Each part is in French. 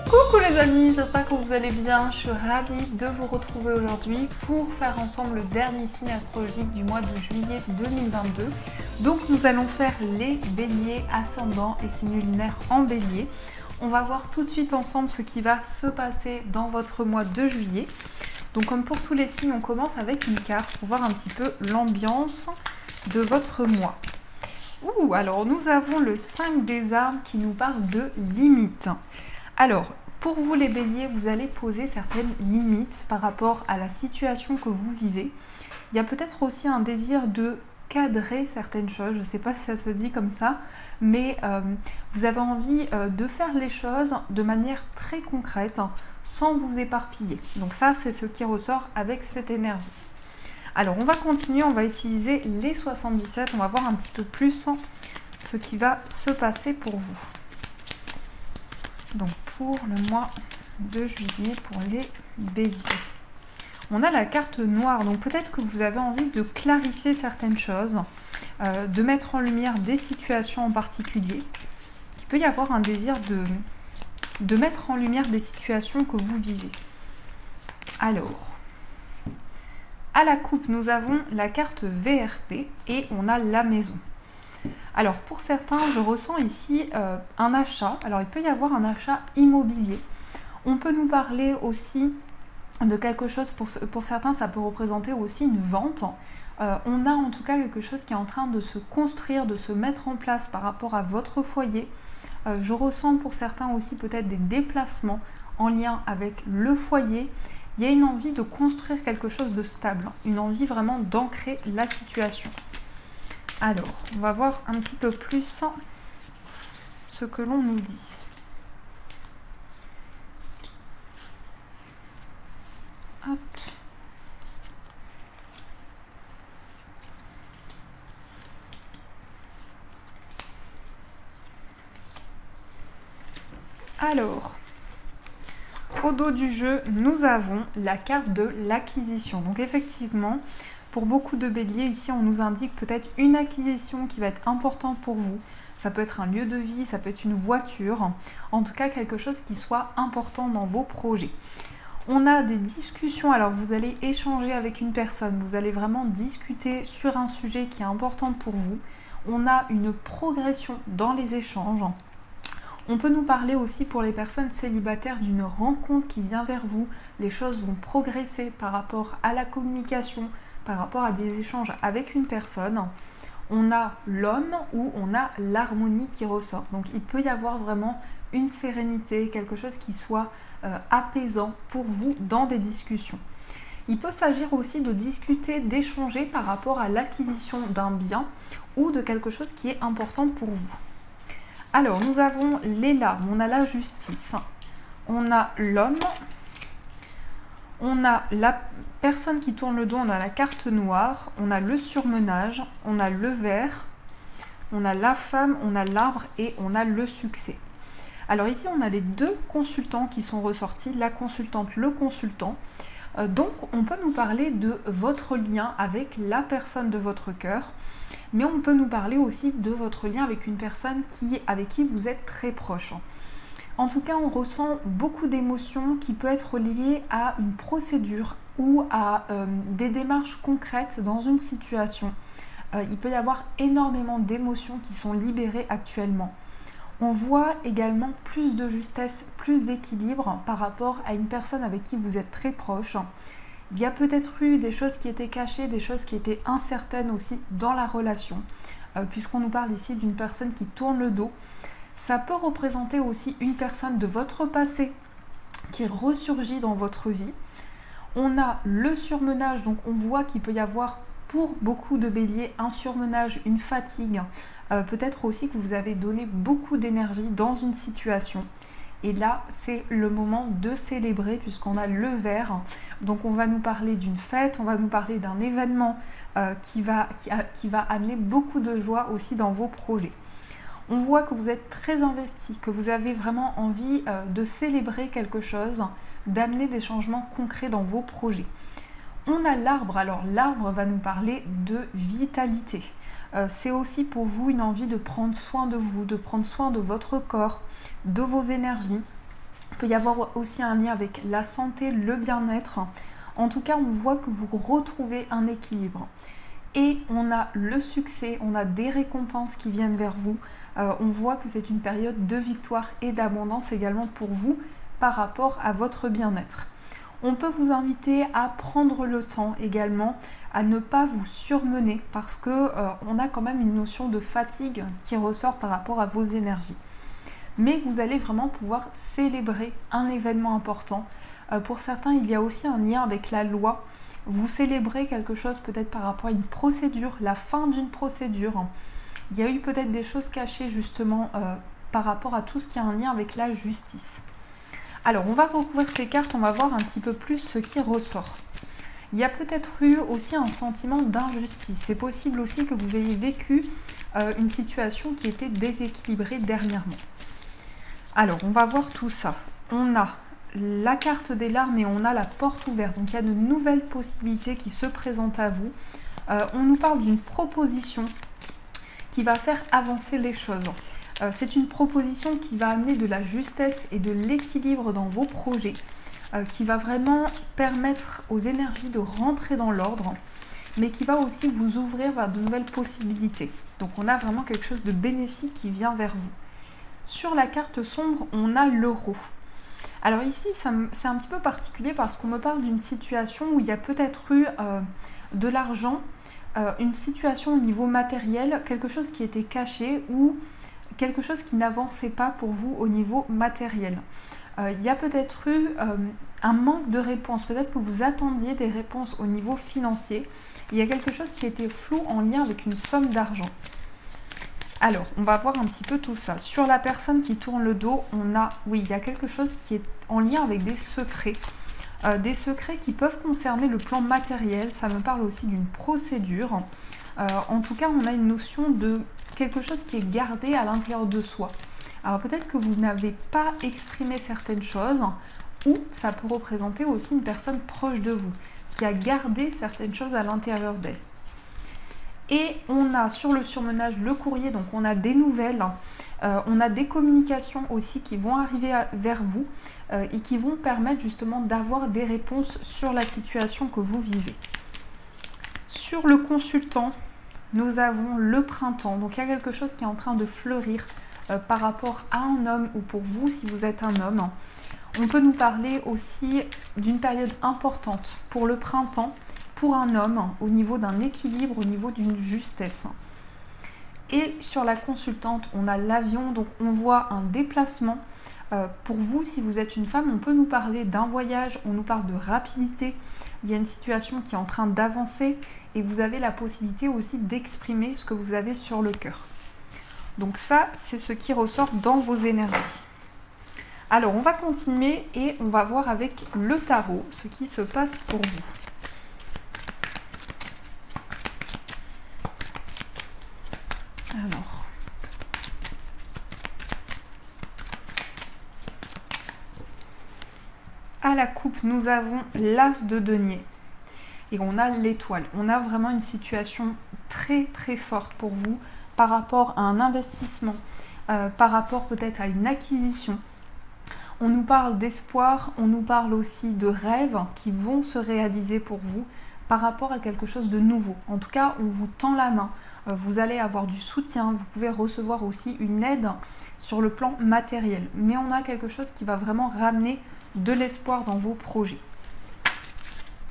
Coucou les amis, j'espère que vous allez bien. Je suis ravie de vous retrouver aujourd'hui pour faire ensemble le dernier signe astrologique du mois de juillet 2022. Donc nous allons faire les béliers, ascendants et signes lunaires en bélier. On va voir tout de suite ensemble ce qui va se passer dans votre mois de juillet. Donc comme pour tous les signes, on commence avec une carte pour voir un petit peu l'ambiance de votre mois. Alors nous avons le 5 des armes qui nous parle de limites. Alors, pour vous les béliers, vous allez poser certaines limites par rapport à la situation que vous vivez. Il y a peut-être aussi un désir de cadrer certaines choses, je ne sais pas si ça se dit comme ça, mais vous avez envie de faire les choses de manière très concrète, sans vous éparpiller. Donc ça, c'est ce qui ressort avec cette énergie. Alors, on va continuer, on va utiliser les 77, on va voir un petit peu plus ce qui va se passer pour vous. Donc, pour le mois de juillet, pour les béliers. On a la carte noire, donc peut-être que vous avez envie de clarifier certaines choses, de mettre en lumière des situations en particulier. Il peut y avoir un désir de mettre en lumière des situations que vous vivez. Alors, à la coupe, nous avons la carte VRP et on a la maison. Alors, pour certains, je ressens ici un achat. Alors, il peut y avoir un achat immobilier. On peut nous parler aussi de quelque chose, pour certains, ça peut représenter aussi une vente. On a en tout cas quelque chose qui est en train de se construire, de se mettre en place par rapport à votre foyer. Je ressens pour certains aussi peut-être des déplacements en lien avec le foyer. Il y a une envie de construire quelque chose de stable, une envie vraiment d'ancrer la situation. Alors, on va voir un petit peu plus ce que l'on nous dit. Hop. Alors, au dos du jeu, nous avons la carte de l'acquisition. Donc effectivement, pour beaucoup de béliers, ici, on nous indique peut-être une acquisition qui va être importante pour vous. Ça peut être un lieu de vie, ça peut être une voiture. En tout cas, quelque chose qui soit important dans vos projets. On a des discussions, alors vous allez échanger avec une personne, vous allez vraiment discuter sur un sujet qui est important pour vous. On a une progression dans les échanges. On peut nous parler aussi pour les personnes célibataires d'une rencontre qui vient vers vous. Les choses vont progresser par rapport à la communication, par rapport à des échanges avec une personne. On a l'homme ou on a l'harmonie qui ressort. Donc il peut y avoir vraiment une sérénité, quelque chose qui soit apaisant pour vous dans des discussions. Il peut s'agir aussi de discuter, d'échanger par rapport à l'acquisition d'un bien ou de quelque chose qui est important pour vous. Alors, nous avons les larmes, on a la justice, on a l'homme, on a la personne qui tourne le dos, on a la carte noire, on a le surmenage, on a le ver, on a la femme, on a l'arbre et on a le succès. Alors ici, on a les deux consultants qui sont ressortis, la consultante, le consultant. Donc, on peut nous parler de votre lien avec la personne de votre cœur. Mais on peut nous parler aussi de votre lien avec une personne avec qui vous êtes très proche. En tout cas, on ressent beaucoup d'émotions qui peuvent être liées à une procédure ou à des démarches concrètes dans une situation. Il peut y avoir énormément d'émotions qui sont libérées actuellement. On voit également plus de justesse, plus d'équilibre par rapport à une personne avec qui vous êtes très proche. Il y a peut-être eu des choses qui étaient cachées, des choses qui étaient incertaines aussi dans la relation, puisqu'on nous parle ici d'une personne qui tourne le dos. Ça peut représenter aussi une personne de votre passé qui ressurgit dans votre vie. On a le surmenage, donc on voit qu'il peut y avoir pour beaucoup de béliers un surmenage, une fatigue. Peut-être aussi que vous avez donné beaucoup d'énergie dans une situation. Et là, c'est le moment de célébrer puisqu'on a le ver. Donc on va nous parler d'une fête, on va nous parler d'un événement qui va amener beaucoup de joie aussi dans vos projets. On voit que vous êtes très investi, que vous avez vraiment envie de célébrer quelque chose, d'amener des changements concrets dans vos projets. On a l'arbre, alors l'arbre va nous parler de vitalité. C'est aussi pour vous une envie de prendre soin de vous, de prendre soin de votre corps, de vos énergies. peut y avoir aussi un lien avec la santé, le bien-être. En tout cas, on voit que vous retrouvez un équilibre. Et on a le succès, on a des récompenses qui viennent vers vous. On voit que c'est une période de victoire et d'abondance également pour vous par rapport à votre bien-être. On peut vous inviter à prendre le temps également, à ne pas vous surmener parce que on a quand même une notion de fatigue qui ressort par rapport à vos énergies. Mais vous allez vraiment pouvoir célébrer un événement important. Pour certains, il y a aussi un lien avec la loi. Vous célébrez quelque chose peut-être par rapport à une procédure, la fin d'une procédure. Il y a eu peut-être des choses cachées justement par rapport à tout ce qui a un lien avec la justice. Alors, on va recouvrir ces cartes, on va voir un petit peu plus ce qui ressort. Il y a peut-être eu aussi un sentiment d'injustice. C'est possible aussi que vous ayez vécu une situation qui était déséquilibrée dernièrement. Alors, on va voir tout ça. On a la carte des larmes et on a la porte ouverte. Donc, il y a de nouvelles possibilités qui se présentent à vous. On nous parle d'une proposition qui va faire avancer les choses. C'est une proposition qui va amener de la justesse et de l'équilibre dans vos projets, qui va vraiment permettre aux énergies de rentrer dans l'ordre, mais qui va aussi vous ouvrir vers de nouvelles possibilités. Donc on a vraiment quelque chose de bénéfique qui vient vers vous. Sur la carte sombre, on a l'euro. Alors ici, c'est un petit peu particulier parce qu'on me parle d'une situation où il y a peut-être eu de l'argent, une situation au niveau matériel, quelque chose qui était caché ou quelque chose qui n'avançait pas pour vous au niveau matériel. Il y a peut-être eu un manque de réponses, peut-être que vous attendiez des réponses au niveau financier. Il y a quelque chose qui était flou en lien avec une somme d'argent. Alors, on va voir un petit peu tout ça. Sur la personne qui tourne le dos, il y a quelque chose qui est en lien avec des secrets. Des secrets qui peuvent concerner le plan matériel. Ça me parle aussi d'une procédure. En tout cas, on a une notion de quelque chose qui est gardé à l'intérieur de soi. Alors peut-être que vous n'avez pas exprimé certaines choses, ou ça peut représenter aussi une personne proche de vous, qui a gardé certaines choses à l'intérieur d'elle. Et on a sur le surmenage le courrier, donc on a des nouvelles, on a des communications aussi qui vont arriver vers vous et qui vont permettre justement d'avoir des réponses sur la situation que vous vivez. Sur le consultant, nous avons le printemps, donc il y a quelque chose qui est en train de fleurir par rapport à un homme ou pour vous si vous êtes un homme. On peut nous parler aussi d'une période importante pour le printemps, pour un homme, au niveau d'un équilibre, au niveau d'une justesse. Et sur la consultante, on a l'avion, donc on voit un déplacement. Pour vous, si vous êtes une femme, on peut nous parler d'un voyage, on nous parle de rapidité. Il y a une situation qui est en train d'avancer et vous avez la possibilité aussi d'exprimer ce que vous avez sur le cœur. Donc ça, c'est ce qui ressort dans vos énergies. Alors, on va continuer et on va voir avec le tarot ce qui se passe pour vous. Alors, à la coupe, nous avons l'as de denier et on a l'étoile. On a vraiment une situation très très forte pour vous par rapport à un investissement, par rapport peut-être à une acquisition. On nous parle d'espoir, on nous parle aussi de rêves qui vont se réaliser pour vous par rapport à quelque chose de nouveau. En tout cas, on vous tend la main. Vous allez avoir du soutien, vous pouvez recevoir aussi une aide sur le plan matériel. Mais on a quelque chose qui va vraiment ramener de l'espoir dans vos projets.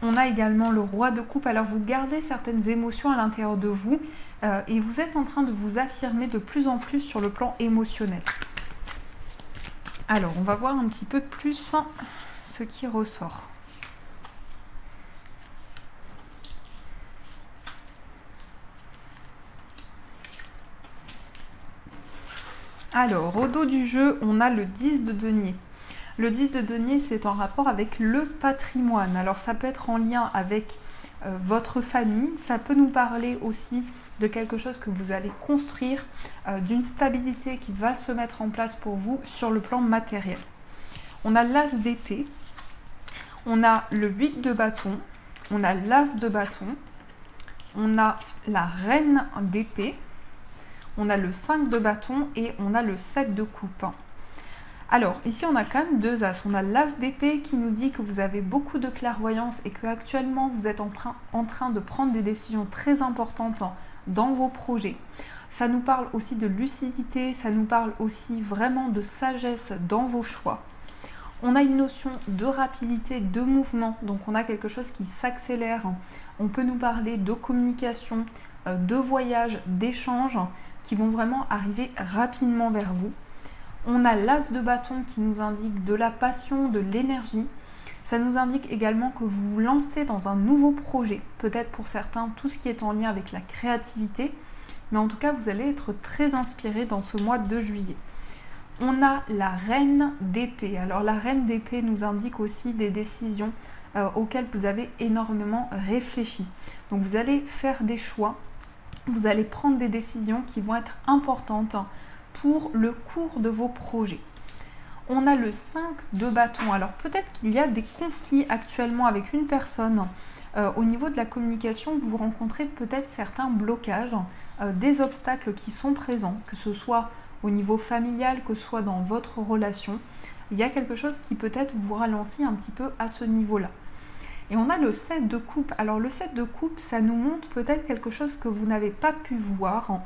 On a également le roi de coupe. Alors vous gardez certaines émotions à l'intérieur de vous et vous êtes en train de vous affirmer de plus en plus sur le plan émotionnel. Alors on va voir un petit peu plus ce qui ressort. Alors, au dos du jeu, on a le 10 de denier. Le 10 de denier, c'est en rapport avec le patrimoine. Alors, ça peut être en lien avec votre famille. Ça peut nous parler aussi de quelque chose que vous allez construire, d'une stabilité qui va se mettre en place pour vous sur le plan matériel. On a l'as d'épée. On a le 8 de bâton. On a l'as de bâton. On a la reine d'épée. On a le 5 de bâton et on a le 7 de coupe. Alors, ici, on a quand même 2 as. On a l'as d'épée qui nous dit que vous avez beaucoup de clairvoyance et que actuellement vous êtes en train de prendre des décisions très importantes dans vos projets. Ça nous parle aussi de lucidité, ça nous parle aussi vraiment de sagesse dans vos choix. On a une notion de rapidité, de mouvement, donc on a quelque chose qui s'accélère. On peut nous parler de communication, de voyage, d'échanges qui vont vraiment arriver rapidement vers vous. On a l'as de bâton qui nous indique de la passion, de l'énergie. Ça nous indique également que vous vous lancez dans un nouveau projet, peut-être pour certains tout ce qui est en lien avec la créativité, mais en tout cas vous allez être très inspiré dans ce mois de juillet. On a la reine d'épée. Alors la reine d'épée nous indique aussi des décisions auxquelles vous avez énormément réfléchi. Donc vous allez faire des choix, vous allez prendre des décisions qui vont être importantes pour le cours de vos projets. On a le 5 de bâton. Alors peut-être qu'il y a des conflits actuellement avec une personne. Au niveau de la communication, vous rencontrez peut-être certains blocages, des obstacles qui sont présents, que ce soit au niveau familial, que ce soit dans votre relation. Il y a quelque chose qui peut-être vous ralentit un petit peu à ce niveau-là. Et on a le 7 de coupe. Alors le 7 de coupe, ça nous montre peut-être quelque chose que vous n'avez pas pu voir.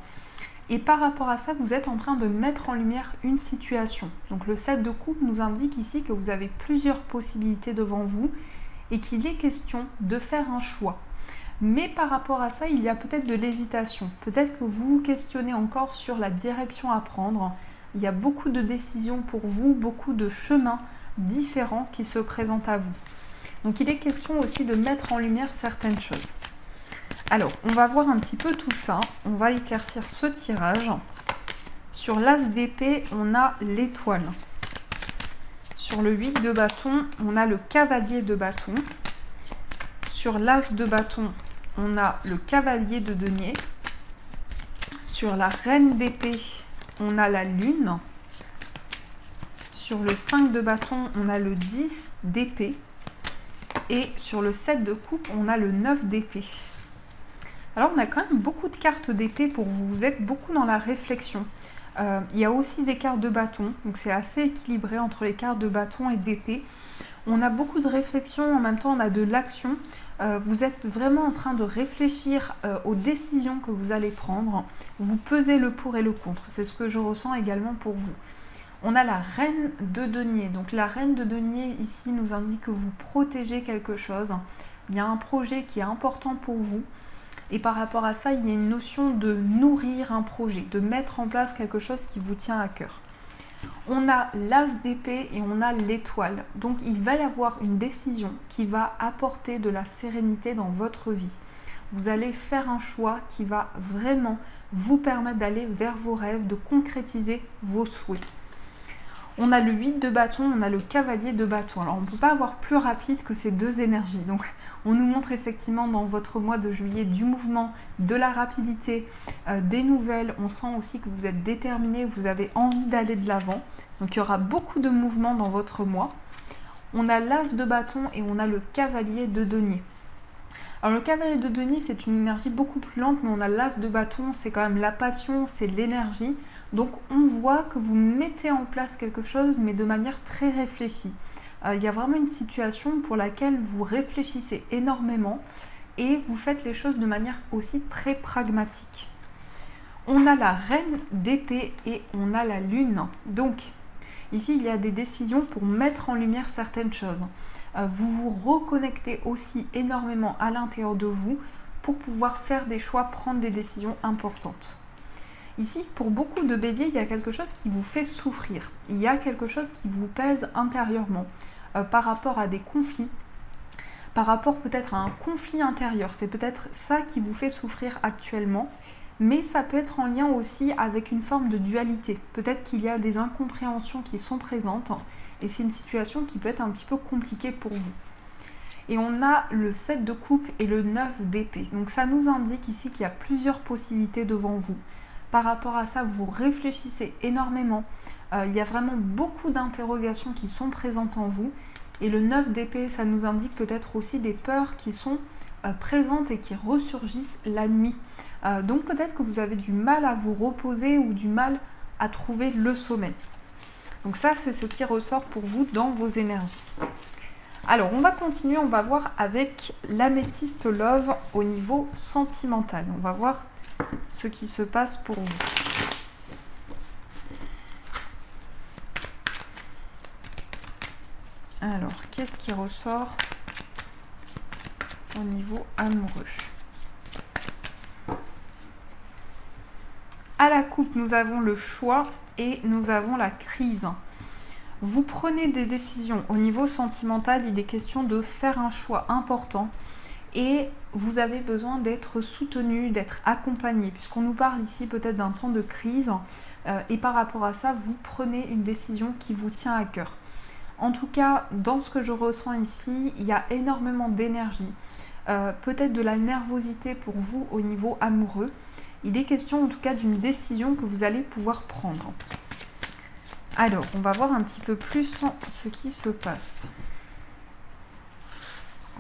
Et par rapport à ça, vous êtes en train de mettre en lumière une situation. Donc le 7 de coupe nous indique ici que vous avez plusieurs possibilités devant vous et qu'il est question de faire un choix. Mais par rapport à ça, il y a peut-être de l'hésitation. Peut-être que vous vous questionnez encore sur la direction à prendre. Il y a beaucoup de décisions pour vous, beaucoup de chemins différents qui se présentent à vous. Donc il est question aussi de mettre en lumière certaines choses. Alors, on va voir un petit peu tout ça. On va éclaircir ce tirage. Sur l'as d'épée, on a l'étoile. Sur le 8 de bâton, on a le cavalier de bâton. Sur l'as de bâton, on a le cavalier de denier. Sur la reine d'épée, on a la lune. Sur le 5 de bâton, on a le 10 d'épée. Et sur le 7 de coupe, on a le 9 d'épée. Alors, on a quand même beaucoup de cartes d'épée pour vous. Vous êtes beaucoup dans la réflexion. Il y a aussi des cartes de bâton. Donc, c'est assez équilibré entre les cartes de bâton et d'épée. On a beaucoup de réflexion. En même temps, on a de l'action. Vous êtes vraiment en train de réfléchir aux décisions que vous allez prendre. Vous pesez le pour et le contre. C'est ce que je ressens également pour vous. On a la reine de denier. Donc, la reine de denier, ici, nous indique que vous protégez quelque chose. Il y a un projet qui est important pour vous. Et par rapport à ça, il y a une notion de nourrir un projet, de mettre en place quelque chose qui vous tient à cœur. On a l'as d'épée et on a l'étoile. Donc il va y avoir une décision qui va apporter de la sérénité dans votre vie. Vous allez faire un choix qui va vraiment vous permettre d'aller vers vos rêves, de concrétiser vos souhaits. On a le 8 de bâton, on a le cavalier de bâton. Alors on ne peut pas avoir plus rapide que ces deux énergies. Donc on nous montre effectivement dans votre mois de juillet du mouvement, de la rapidité, des nouvelles. On sent aussi que vous êtes déterminé, vous avez envie d'aller de l'avant. Donc il y aura beaucoup de mouvements dans votre mois. On a l'as de bâton et on a le cavalier de denier. Alors le cavalier de denier, c'est une énergie beaucoup plus lente, mais on a l'as de bâton, c'est quand même la passion, c'est l'énergie. Donc on voit que vous mettez en place quelque chose, mais de manière très réfléchie. Il y a vraiment une situation pour laquelle vous réfléchissez énormément et vous faites les choses de manière aussi très pragmatique. On a la reine d'épée et on a la lune. Donc ici, il y a des décisions pour mettre en lumière certaines choses. Vous vous reconnectez aussi énormément à l'intérieur de vous pour pouvoir faire des choix, prendre des décisions importantes. Ici, pour beaucoup de béliers, il y a quelque chose qui vous fait souffrir. Il y a quelque chose qui vous pèse intérieurement par rapport à des conflits, par rapport peut-être à un conflit intérieur. C'est peut-être ça qui vous fait souffrir actuellement, mais ça peut être en lien aussi avec une forme de dualité. Peut-être qu'il y a des incompréhensions qui sont présentes et c'est une situation qui peut être un petit peu compliquée pour vous. Et on a le 7 de coupe et le 9 d'épée. Donc ça nous indique ici qu'il y a plusieurs possibilités devant vous. Par rapport à ça, vous réfléchissez énormément. Il y a vraiment beaucoup d'interrogations qui sont présentes en vous. Et le 9 d'épée, ça nous indique peut-être aussi des peurs qui sont présentes et qui ressurgissent la nuit. Donc peut-être que vous avez du mal à vous reposer ou du mal à trouver le sommeil. Donc ça, c'est ce qui ressort pour vous dans vos énergies. Alors, on va continuer, on va voir avec l'améthyste love au niveau sentimental. On va voir ce qui se passe pour vous. Alors, qu'est-ce qui ressort au niveau amoureux? À la coupe, nous avons le choix et nous avons la crise. Vous prenez des décisions au niveau sentimental, il est question de faire un choix important et vous avez besoin d'être soutenu, d'être accompagné, puisqu'on nous parle ici peut-être d'un temps de crise et par rapport à ça, vous prenez une décision qui vous tient à cœur. En tout cas, dans ce que je ressens ici, il y a énormément d'énergie, peut-être de la nervosité pour vous au niveau amoureux. Il est question en tout cas d'une décision que vous allez pouvoir prendre. Alors, on va voir un petit peu plus ce qui se passe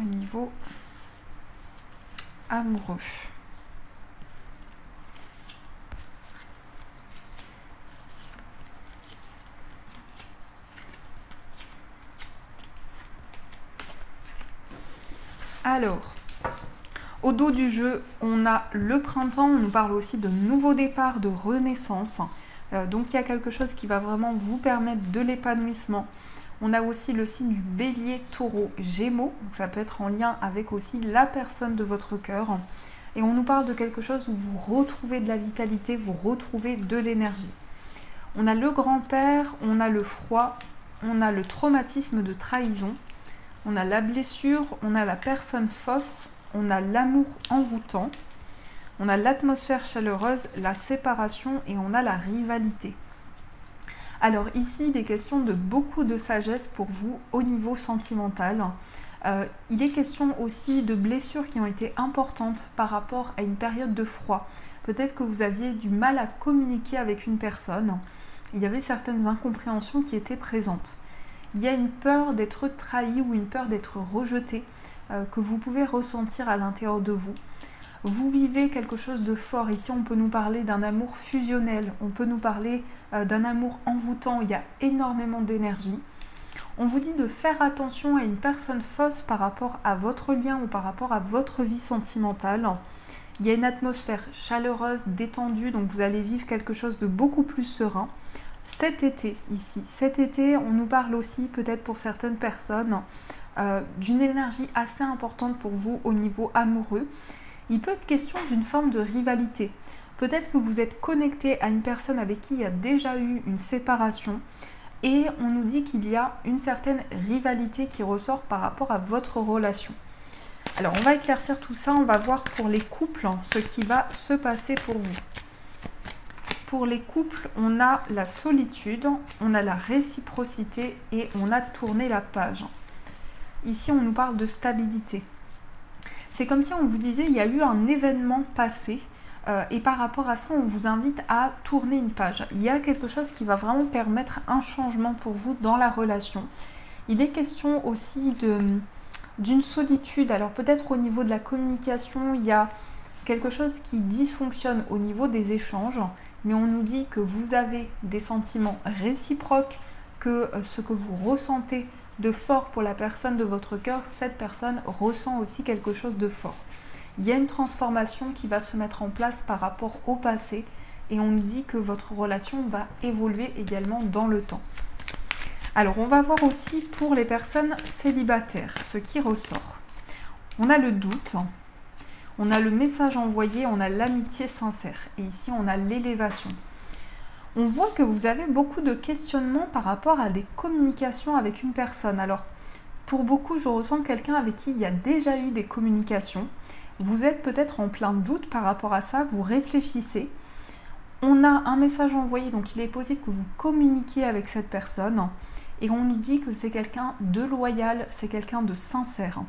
au niveau amoureux. Alors, au dos du jeu, on a le printemps, on nous parle aussi de nouveau départ, de renaissance. Donc il y a quelque chose qui va vraiment vous permettre de l'épanouissement. On a aussi le signe du bélier, taureau, gémeaux. Donc ça peut être en lien avec aussi la personne de votre cœur. Et on nous parle de quelque chose où vous retrouvez de la vitalité, vous retrouvez de l'énergie. On a le grand-père, on a le froid, on a le traumatisme de trahison, on a la blessure, on a la personne fausse, on a l'amour envoûtant. On a l'atmosphère chaleureuse, la séparation et on a la rivalité. Alors ici, il est question de beaucoup de sagesse pour vous au niveau sentimental. Il est question aussi de blessures qui ont été importantes par rapport à une période de froid. Peut-être que vous aviez du mal à communiquer avec une personne. Il y avait certaines incompréhensions qui étaient présentes. Il y a une peur d'être trahi ou une peur d'être rejeté que vous pouvez ressentir à l'intérieur de vous. Vous vivez quelque chose de fort. Ici, on peut nous parler d'un amour fusionnel. On peut nous parler d'un amour envoûtant. Il y a énormément d'énergie. On vous dit de faire attention à une personne fausse par rapport à votre lien ou par rapport à votre vie sentimentale. Il y a une atmosphère chaleureuse, détendue, donc vous allez vivre quelque chose de beaucoup plus serein. Cet été, ici, cet été, on nous parle aussi, peut-être pour certaines personnes, d'une énergie assez importante pour vous au niveau amoureux. Il peut être question d'une forme de rivalité. Peut-être que vous êtes connecté à une personne avec qui il y a déjà eu une séparation et on nous dit qu'il y a une certaine rivalité qui ressort par rapport à votre relation. Alors, on va éclaircir tout ça. On va voir pour les couples ce qui va se passer pour vous. Pour les couples, on a la solitude, on a la réciprocité et on a tourné la page. Ici, on nous parle de stabilité. C'est comme si on vous disait il y a eu un événement passé et par rapport à ça, on vous invite à tourner une page. Il y a quelque chose qui va vraiment permettre un changement pour vous dans la relation. Il est question aussi d'une solitude. Alors peut-être au niveau de la communication, il y a quelque chose qui dysfonctionne au niveau des échanges, mais on nous dit que vous avez des sentiments réciproques, que ce que vous ressentez de fort pour la personne de votre cœur, cette personne ressent aussi quelque chose de fort. Il y a une transformation qui va se mettre en place par rapport au passé et on nous dit que votre relation va évoluer également dans le temps. Alors on va voir aussi pour les personnes célibataires ce qui ressort. On a le doute, on a le message envoyé, on a l'amitié sincère et ici on a l'élévation. On voit que vous avez beaucoup de questionnements par rapport à des communications avec une personne. Alors, pour beaucoup, je ressens quelqu'un avec qui il y a déjà eu des communications. Vous êtes peut-être en plein doute par rapport à ça, vous réfléchissez. On a un message envoyé, donc il est possible que vous communiquiez avec cette personne. Et on nous dit que c'est quelqu'un de loyal, c'est quelqu'un de sincère.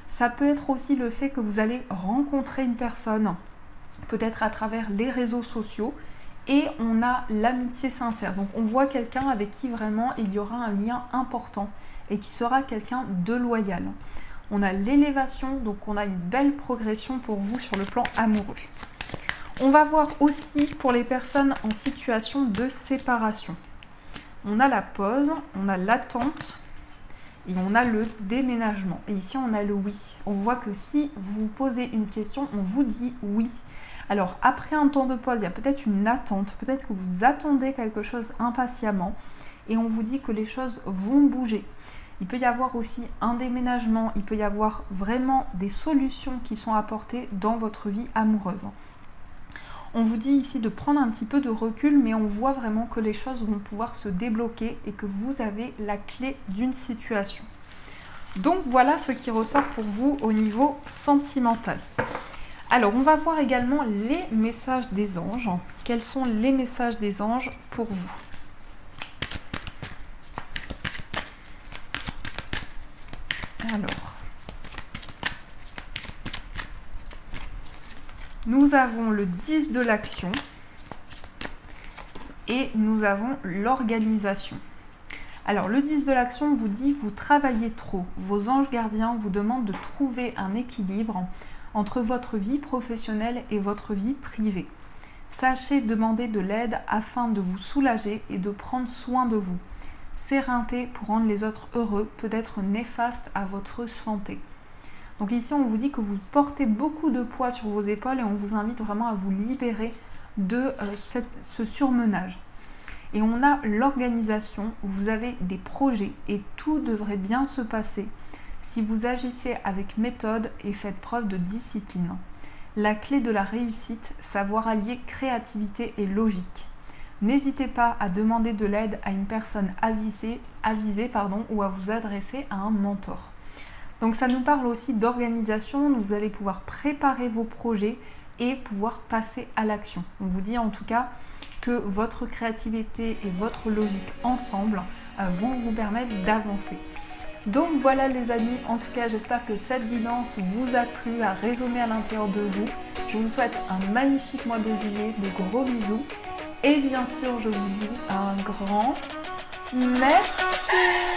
Ça peut être aussi le fait que vous allez rencontrer une personne, peut-être à travers les réseaux sociaux, et on a l'amitié sincère. Donc on voit quelqu'un avec qui vraiment il y aura un lien important et qui sera quelqu'un de loyal. On a l'élévation, donc on a une belle progression pour vous sur le plan amoureux. On va voir aussi pour les personnes en situation de séparation. on a la pause, on a l'attente et on a le déménagement. Et ici, on a le oui. On voit que si vous vous posez une question, on vous dit oui. Alors, après un temps de pause, il y a peut-être une attente, peut-être que vous attendez quelque chose impatiemment et on vous dit que les choses vont bouger. Il peut y avoir aussi un déménagement, il peut y avoir vraiment des solutions qui sont apportées dans votre vie amoureuse. On vous dit ici de prendre un petit peu de recul, mais on voit vraiment que les choses vont pouvoir se débloquer et que vous avez la clé d'une situation. Donc voilà ce qui ressort pour vous au niveau sentimental. Alors on va voir également les messages des anges. Quels sont les messages des anges pour vous? Alors, nous avons le 10 de l'action et nous avons l'organisation. Alors le 10 de l'action vous dit vous travaillez trop. Vos anges gardiens vous demandent de trouver un équilibre entre votre vie professionnelle et votre vie privée. Sachez demander de l'aide afin de vous soulager et de prendre soin de vous. Sérénité pour rendre les autres heureux peut être néfaste à votre santé. Donc ici, on vous dit que vous portez beaucoup de poids sur vos épaules et on vous invite vraiment à vous libérer de ce surmenage. Et on a l'organisation, vous avez des projets et tout devrait bien se passer si vous agissez avec méthode et faites preuve de discipline. La clé de la réussite, savoir allier créativité et logique. N'hésitez pas à demander de l'aide à une personne avisée ou à vous adresser à un mentor. Donc ça nous parle aussi d'organisation, vous allez pouvoir préparer vos projets et pouvoir passer à l'action. On vous dit en tout cas que votre créativité et votre logique ensemble vont vous permettre d'avancer. Donc voilà les amis, en tout cas j'espère que cette guidance vous a plu, a résonné à l'intérieur de vous. Je vous souhaite un magnifique mois de juillet, de gros bisous. Et bien sûr je vous dis un grand merci.